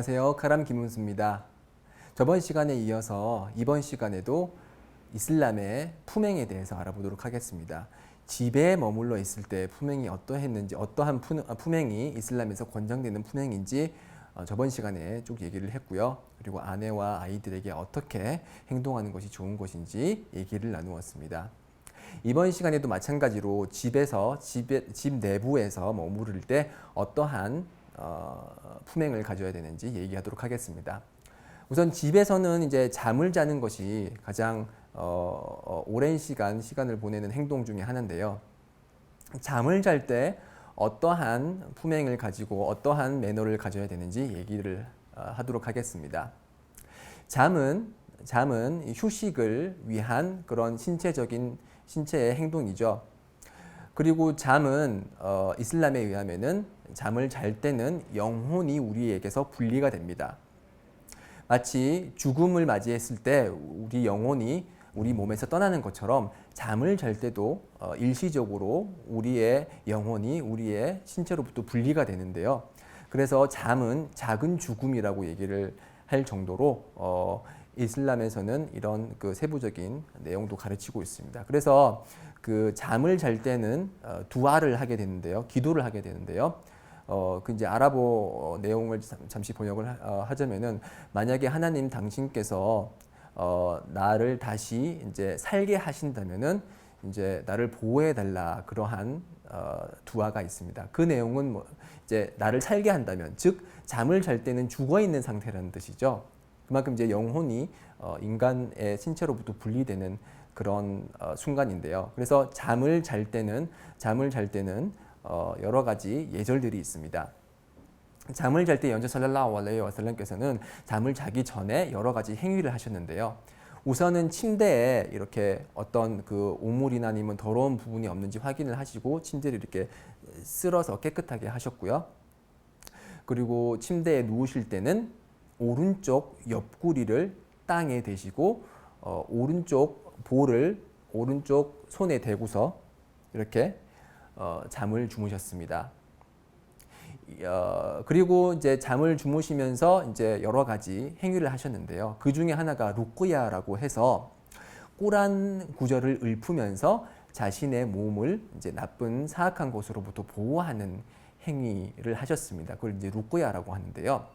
안녕하세요. 카람 김은수입니다. 저번 시간에 이어서 이번 시간에도 이슬람의 품행에 대해서 알아보도록 하겠습니다. 집에 머물러 있을 때 품행이 어떠했는지, 어떠한 품행이 이슬람에서 권장되는 품행인지 저번 시간에 쭉 얘기를 했고요. 그리고 아내와 아이들에게 어떻게 행동하는 것이 좋은 것인지 얘기를 나누었습니다. 이번 시간에도 마찬가지로 집 내부에서 머무를 때 어떠한 품행을 가져야 되는지 얘기하도록 하겠습니다. 우선 집에서는 이제 잠을 자는 것이 가장 오랜 시간을 보내는 행동 중에 하나인데요. 잠을 잘 때 어떠한 품행을 가지고 어떠한 매너를 가져야 되는지 얘기를 하도록 하겠습니다. 잠은 휴식을 위한 그런 신체의 행동이죠. 그리고 잠은 이슬람에 의하면은 잠을 잘 때는 영혼이 우리에게서 분리가 됩니다. 마치 죽음을 맞이했을 때 우리 영혼이 우리 몸에서 떠나는 것처럼 잠을 잘 때도 일시적으로 우리의 영혼이 우리의 신체로부터 분리가 되는데요. 그래서 잠은 작은 죽음이라고 얘기를 할 정도로 이슬람에서는 이런 그 세부적인 내용도 가르치고 있습니다. 그래서 그 잠을 잘 때는 두아를 하게 되는데요, 기도를 하게 되는데요. 그 이제 아랍어 내용을 잠시 번역을 하자면은 만약에 하나님 당신께서 나를 다시 이제 살게 하신다면은 이제 나를 보호해 달라, 그러한 두아가 있습니다. 그 내용은 뭐 이제 나를 살게 한다면, 즉 잠을 잘 때는 죽어 있는 상태라는 뜻이죠. 그만큼 이제 영혼이 인간의 신체로부터 분리되는 그런 순간인데요. 그래서 잠을 잘 때는 여러 가지 예절들이 있습니다. 잠을 잘 때 연주 살랄라후 알레이히 와살람께서는 잠을 자기 전에 여러 가지 행위를 하셨는데요. 우선은 침대에 이렇게 어떤 그 오물이나 아니면 더러운 부분이 없는지 확인을 하시고 침대를 이렇게 쓸어서 깨끗하게 하셨고요. 그리고 침대에 누우실 때는 오른쪽 옆구리를 땅에 대시고 오른쪽 볼을 오른쪽 손에 대고서 이렇게 잠을 주무셨습니다. 그리고 이제 잠을 주무시면서 이제 여러 가지 행위를 하셨는데요. 그 중에 하나가 루꾸야라고 해서 꾸란 구절을 읊으면서 자신의 몸을 이제 나쁜 사악한 것으로부터 보호하는 행위를 하셨습니다. 그걸 이제 루꾸야라고 하는데요.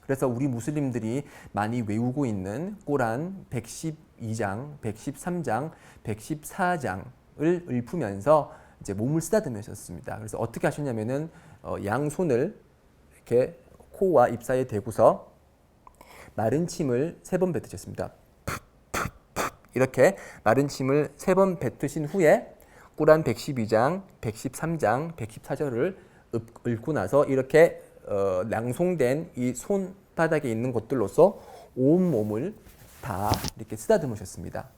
그래서 우리 무슬림들이 많이 외우고 있는 꾸란 112장, 113장, 114장을 읊으면서 이제 몸을 쓰다듬으셨습니다. 그래서 어떻게 하셨냐면은 양손을 이렇게 코와 입 사이에 대고서 마른 침을 3번 뱉으셨습니다. 이렇게 마른 침을 3번 뱉으신 후에 꾸란 112장, 113장, 114절을 읊고 나서 이렇게 낭송된 이 손바닥에 있는 것들로서 온 몸을 다 이렇게 쓰다듬으셨습니다.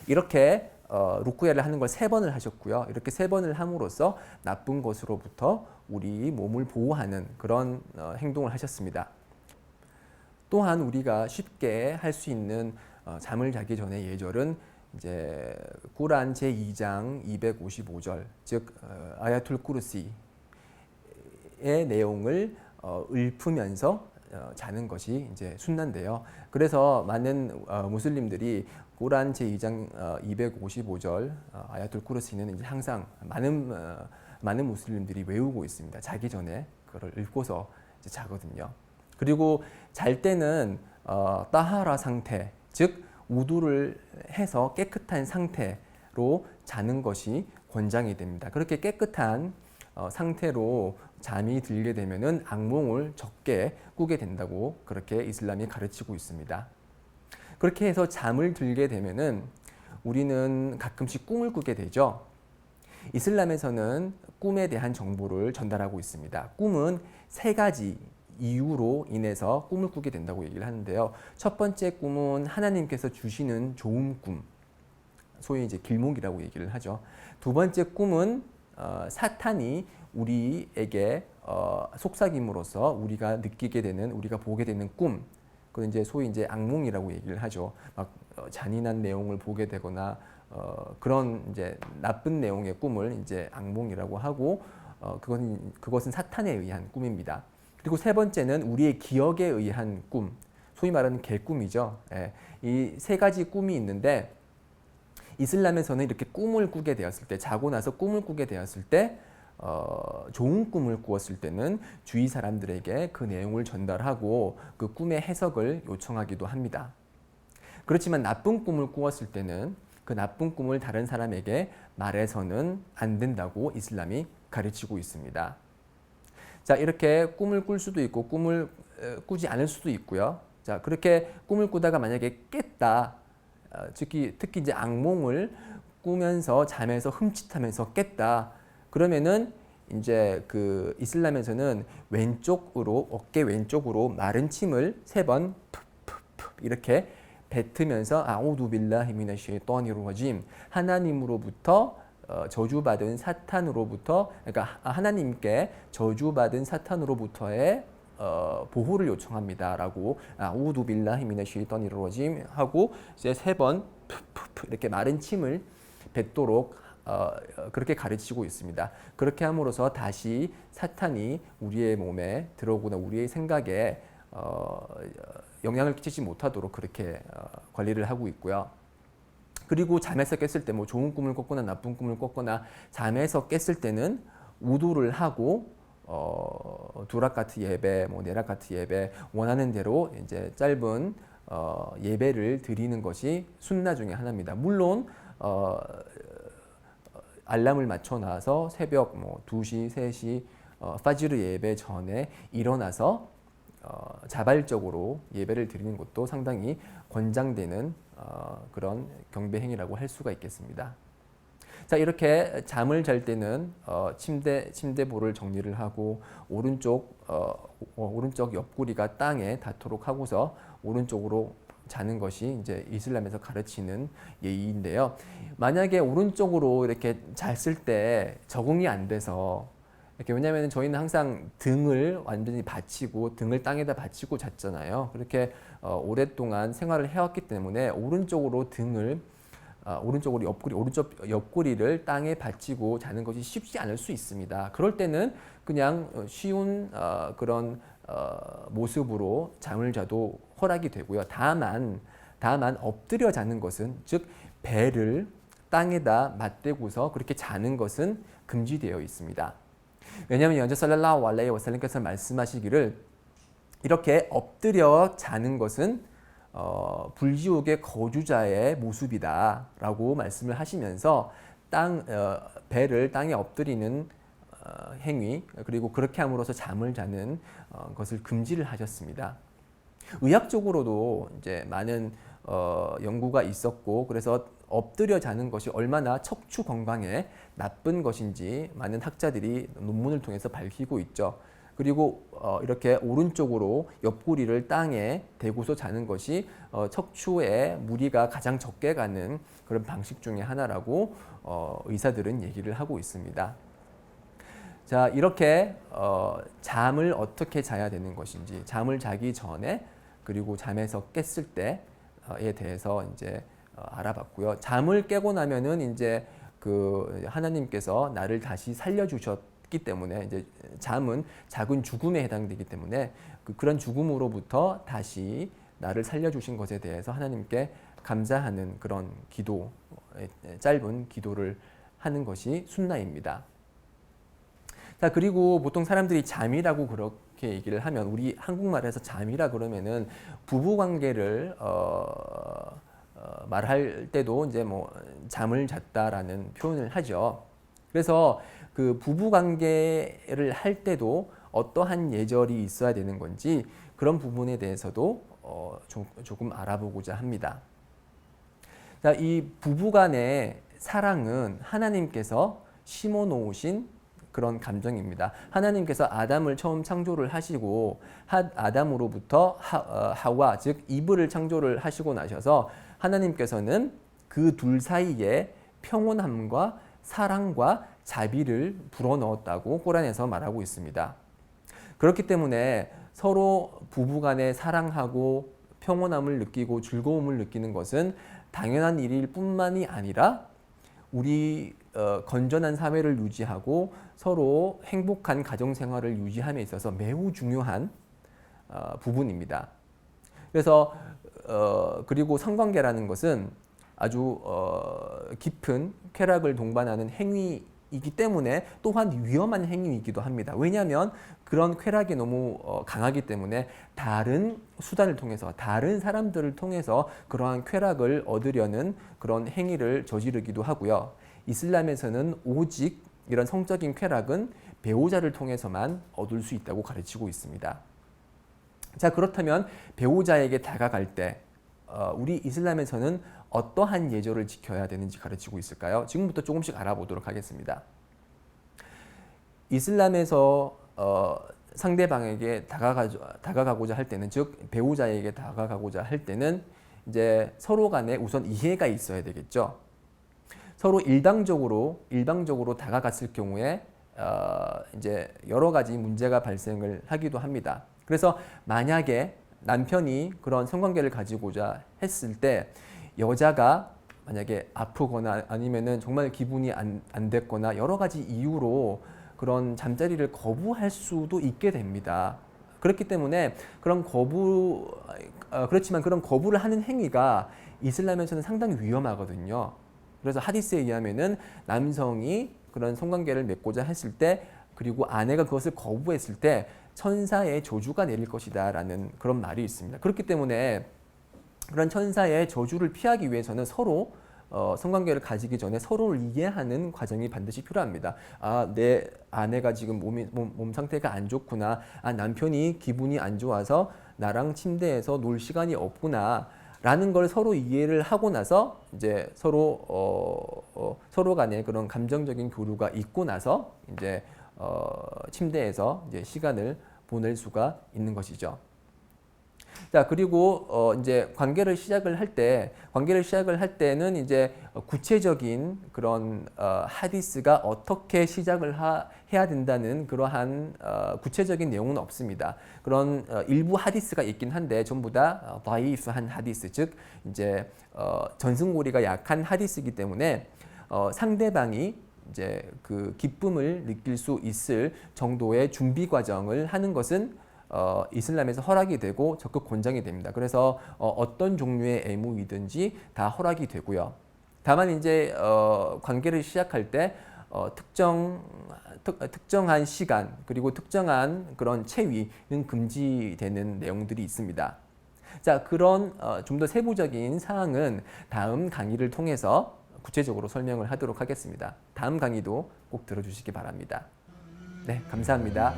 이렇게 루쿠야를 하는 걸 3번을 하셨고요. 이렇게 3번을 함으로써 나쁜 것으로부터 우리 몸을 보호하는 그런 행동을 하셨습니다. 또한 우리가 쉽게 할 수 있는 잠을 자기 전의 예절은 이제 꾸란 제2장 255절, 즉 아야툴 쿠르시의 내용을 읊으면서 자는 것이 이제 순나인데요. 그래서 많은 무슬림들이 꾸란 제2장 255절 아야툴 쿠르시는 이제 항상 많은 무슬림들이 외우고 있습니다. 자기 전에 그걸 읊고서 이제 자거든요. 그리고 잘 때는 따하라 상태, 즉 우두를 해서 깨끗한 상태로 자는 것이 권장이 됩니다. 그렇게 깨끗한 상태로 잠이 들게 되면은 악몽을 적게 꾸게 된다고 그렇게 이슬람이 가르치고 있습니다. 그렇게 해서 잠을 들게 되면은 우리는 가끔씩 꿈을 꾸게 되죠. 이슬람에서는 꿈에 대한 정보를 전달하고 있습니다. 꿈은 3가지 이유로 인해서 꿈을 꾸게 된다고 얘기를 하는데요. 첫 번째 꿈은 하나님께서 주시는 좋은 꿈, 소위 이제 길몽이라고 얘기를 하죠. 두 번째 꿈은 사탄이 우리에게 속삭임으로써 우리가 느끼게 되는, 우리가 보게 되는 꿈, 그건 이제 소위 이제 악몽이라고 얘기를 하죠. 막 잔인한 내용을 보게 되거나 그런 이제 나쁜 내용의 꿈을 이제 악몽이라고 하고 그것은 사탄에 의한 꿈입니다. 그리고 세 번째는 우리의 기억에 의한 꿈, 소위 말하는 개꿈이죠. 예. 이 세 가지 꿈이 있는데 이슬람에서는 이렇게 꿈을 꾸게 되었을 때, 자고 나서 꿈을 꾸게 되었을 때 좋은 꿈을 꾸었을 때는 주위 사람들에게 그 내용을 전달하고 그 꿈의 해석을 요청하기도 합니다. 그렇지만 나쁜 꿈을 꾸었을 때는 그 나쁜 꿈을 다른 사람에게 말해서는 안 된다고 이슬람이 가르치고 있습니다. 자, 이렇게 꿈을 꿀 수도 있고 꿈을 꾸지 않을 수도 있고요. 자, 그렇게 꿈을 꾸다가 만약에 깼다. 특히 이제 악몽을 꾸면서 잠에서 흠칫하면서 깼다. 그러면은 이제 그 이슬람에서는 왼쪽으로 어깨 왼쪽으로 마른 침을 3번 이렇게 뱉으면서 아우두 빌라히 미나시 ሸ이ጧ니르 러짐, 하나님으로부터 저주받은 사탄으로부터, 그러니까 하나님께 저주받은 사탄으로부터의 보호를 요청합니다라고 아우두 빌라히 미나시 ሸ이ጧ니르 러짐 하고 이제 3번 이렇게 마른 침을 뱉도록 그렇게 가르치고 있습니다. 그렇게 함으로써 다시 사탄이 우리의 몸에 들어오거나 우리의 생각에 영향을 끼치지 못하도록 그렇게 관리를 하고 있고요. 그리고 잠에서 깼을 때 뭐 좋은 꿈을 꿨거나 나쁜 꿈을 꿨거나 잠에서 깼을 때는 우두를 하고 두라카트 예배, 뭐 네라카트 예배 원하는 대로 이제 짧은 예배를 드리는 것이 순나 중에 하나입니다. 물론 알람을 맞춰놔서 새벽 뭐 2시, 3시 파지르 예배 전에 일어나서 자발적으로 예배를 드리는 것도 상당히 권장되는 그런 경배 행위라고 할 수가 있겠습니다. 자, 이렇게 잠을 잘 때는 침대볼을 정리를 하고 오른쪽 옆구리가 땅에 닿도록 하고서 오른쪽으로 자는 것이 이제 이슬람에서 가르치는 예의인데요. 만약에 오른쪽으로 이렇게 잤을 때 적응이 안 돼서 이렇게, 왜냐하면 저희는 항상 등을 완전히 받치고 등을 땅에다 받치고 잤잖아요. 그렇게 오랫동안 생활을 해왔기 때문에 오른쪽 옆구리를 땅에 받치고 자는 것이 쉽지 않을 수 있습니다. 그럴 때는 그냥 쉬운 그런 모습으로 잠을 자도 허락이 되고요. 다만 엎드려 자는 것은, 즉 배를 땅에다 맞대고서 그렇게 자는 것은 금지되어 있습니다. 왜냐하면 연자 살랄라후 알라이히 와살람께서 말씀하시기를 이렇게 엎드려 자는 것은 불지옥의 거주자의 모습이다 라고 말씀을 하시면서 배를 땅에 엎드리는 행위, 그리고 그렇게 함으로써 잠을 자는 것을 금지를 하셨습니다. 의학적으로도 이제 많은 연구가 있었고, 그래서 엎드려 자는 것이 얼마나 척추 건강에 나쁜 것인지 많은 학자들이 논문을 통해서 밝히고 있죠. 그리고 이렇게 오른쪽으로 옆구리를 땅에 대고서 자는 것이 척추에 무리가 가장 적게 가는 그런 방식 중에 하나라고 의사들은 얘기를 하고 있습니다. 자, 이렇게 잠을 어떻게 자야 되는 것인지, 잠을 자기 전에 그리고 잠에서 깼을 때에 대해서 이제 알아봤고요. 잠을 깨고 나면은 이제 그 하나님께서 나를 다시 살려주셨기 때문에 이제 잠은 작은 죽음에 해당되기 때문에 그런 죽음으로부터 다시 나를 살려주신 것에 대해서 하나님께 감사하는 그런 기도, 짧은 기도를 하는 것이 순나입니다. 자, 그리고 보통 사람들이 잠이라고 그렇게 얘기를 하면, 우리 한국말에서 잠이라 그러면은 부부 관계를 말할 때도 이제 뭐 잠을 잤다라는 표현을 하죠. 그래서 그 부부 관계를 할 때도 어떠한 예절이 있어야 되는 건지 그런 부분에 대해서도 조금 알아보고자 합니다. 자, 이 부부 간의 사랑은 하나님께서 심어 놓으신 그런 감정입니다. 하나님께서 아담을 처음 창조를 하시고 아담으로부터 하와, 즉 이브를 창조를 하시고 나셔서 하나님께서는 그 둘 사이에 평온함과 사랑과 자비를 불어넣었다고 꾸란에서 말하고 있습니다. 그렇기 때문에 서로 부부간에 사랑하고 평온함을 느끼고 즐거움을 느끼는 것은 당연한 일일 뿐만이 아니라 우리 건전한 사회를 유지하고 서로 행복한 가정 생활을 유지함에 있어서 매우 중요한 부분입니다. 그래서 그리고 성관계라는 것은 아주 깊은 쾌락을 동반하는 행위이기 때문에 또한 위험한 행위이기도 합니다. 왜냐하면 그런 쾌락이 너무 강하기 때문에 다른 수단을 통해서 다른 사람들을 통해서 그러한 쾌락을 얻으려는 그런 행위를 저지르기도 하고요. 이슬람에서는 오직 이런 성적인 쾌락은 배우자를 통해서만 얻을 수 있다고 가르치고 있습니다. 자, 그렇다면 배우자에게 다가갈 때 우리 이슬람에서는 어떠한 예절을 지켜야 되는지 가르치고 있을까요? 지금부터 조금씩 알아보도록 하겠습니다. 이슬람에서 상대방에게 다가가고자 할 때는, 즉 배우자에게 다가가고자 할 때는 이제 서로 간에 우선 이해가 있어야 되겠죠. 서로 일방적으로 다가갔을 경우에 이제 여러 가지 문제가 발생을 하기도 합니다. 그래서 만약에 남편이 그런 성관계를 가지고자 했을 때 여자가 만약에 아프거나 아니면은 정말 기분이 안 됐거나 여러 가지 이유로 그런 잠자리를 거부할 수도 있게 됩니다. 그렇기 때문에 그렇지만 그런 거부를 하는 행위가 이슬람에서는 상당히 위험하거든요. 그래서 하디스에 의하면은 남성이 그런 성관계를 맺고자 했을 때 그리고 아내가 그것을 거부했을 때 천사의 저주가 내릴 것이다 라는 그런 말이 있습니다. 그렇기 때문에 그런 천사의 저주를 피하기 위해서는 서로 성관계를 가지기 전에 서로를 이해하는 과정이 반드시 필요합니다. 아, 내 아내가 지금 몸 상태가 안 좋구나. 아, 남편이 기분이 안 좋아서 나랑 침대에서 놀 시간이 없구나. 라는 걸 서로 이해를 하고 나서 이제 서로 간에 그런 감정적인 교류가 있고 나서 이제 침대에서 이제 시간을 보낼 수가 있는 것이죠. 자, 그리고 이제 관계를 시작을 할 때는 이제 구체적인 그런 하디스가 어떻게 시작을 해야 된다는 그러한 구체적인 내용은 없습니다. 그런 일부 하디스가 있긴 한데 전부 다 다이프한 하디스, 즉 이제 전승고리가 약한 하디스이기 때문에 상대방이 이제 그 기쁨을 느낄 수 있을 정도의 준비 과정을 하는 것은 이슬람에서 허락이 되고 적극 권장이 됩니다. 그래서 어떤 종류의 애무이든지 다 허락이 되고요. 다만 이제 관계를 시작할 때 특정한 시간 그리고 특정한 그런 체위는 금지되는 내용들이 있습니다. 자, 그런 좀 더 세부적인 사항은 다음 강의를 통해서 구체적으로 설명을 하도록 하겠습니다. 다음 강의도 꼭 들어주시기 바랍니다. 네, 감사합니다.